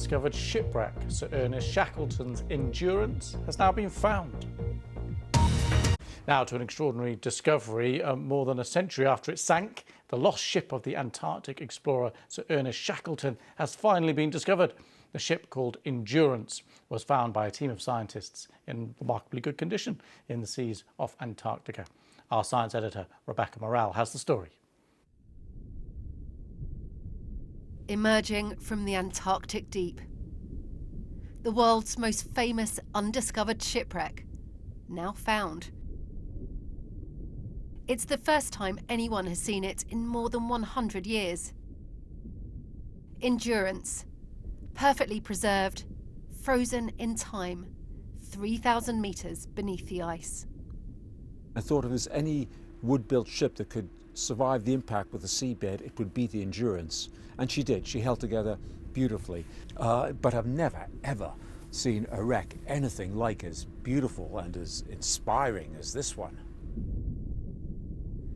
undiscovered shipwreck, Sir Ernest Shackleton's Endurance, has now been found. Now to an extraordinary discovery. More than a century after it sank, the lost ship of the Antarctic explorer Sir Ernest Shackleton has finally been discovered. The ship, called Endurance, was found by a team of scientists in remarkably good condition in the seas off Antarctica. Our science editor, Rebecca Morrell, has the story. Emerging from the Antarctic deep, the world's most famous undiscovered shipwreck, now found. It's the first time anyone has seen it in more than 100 years. Endurance, perfectly preserved, frozen in time, 3,000 metres beneath the ice. I thought if there's any wood-built ship that could survive the impact with the seabed, it would be the Endurance. And she did. She held together beautifully. But I've never, ever seen a wreck anything like as beautiful and as inspiring as this one.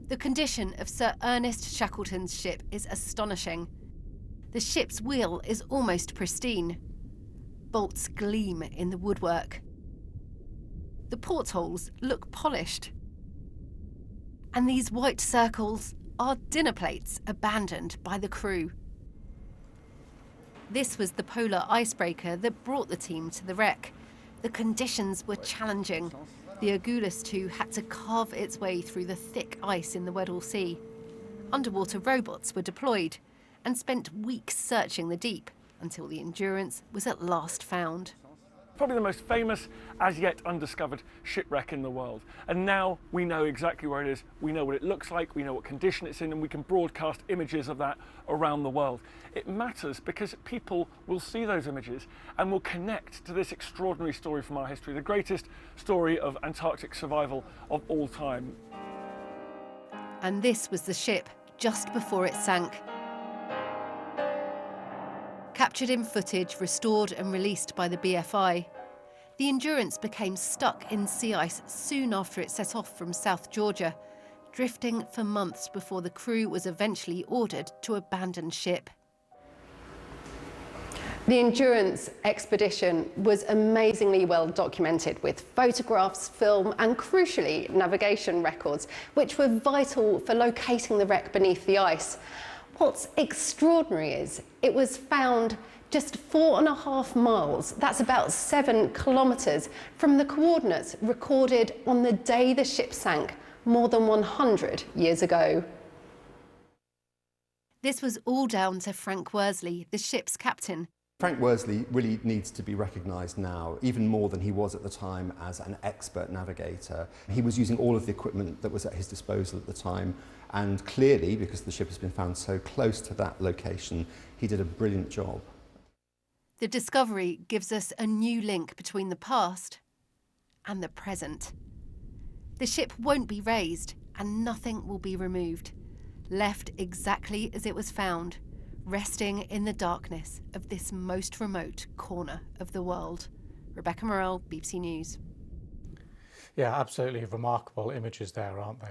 The condition of Sir Ernest Shackleton's ship is astonishing. The ship's wheel is almost pristine. Bolts gleam in the woodwork. The portholes look polished. And these white circles are dinner plates abandoned by the crew. This was the polar icebreaker that brought the team to the wreck. The conditions were challenging. The Agulhas 2 had to carve its way through the thick ice in the Weddell Sea. Underwater robots were deployed and spent weeks searching the deep until the Endurance was at last found. Probably the most famous, as yet undiscovered shipwreck in the world. And now we know exactly where it is, we know what it looks like, we know what condition it's in, and we can broadcast images of that around the world. It matters because people will see those images and will connect to this extraordinary story from our history, the greatest story of Antarctic survival of all time. And this was the ship just before it sank. Captured in footage restored and released by the BFI, the Endurance became stuck in sea ice soon after it set off from South Georgia, drifting for months before the crew was eventually ordered to abandon ship. The Endurance expedition was amazingly well documented with photographs, film and, crucially, navigation records, which were vital for locating the wreck beneath the ice. What's extraordinary is it was found just 4.5 miles, that's about 7 kilometres, from the coordinates recorded on the day the ship sank more than 100 years ago. This was all down to Frank Worsley, the ship's captain. Frank Worsley really needs to be recognised now, even more than he was at the time, as an expert navigator. He was using all of the equipment that was at his disposal at the time, and clearly, because the ship has been found so close to that location, he did a brilliant job. The discovery gives us a new link between the past and the present. The ship won't be raised and nothing will be removed, left exactly as it was found, resting in the darkness of this most remote corner of the world. Rebecca Morrell, BBC News. Yeah, absolutely remarkable images there, aren't they?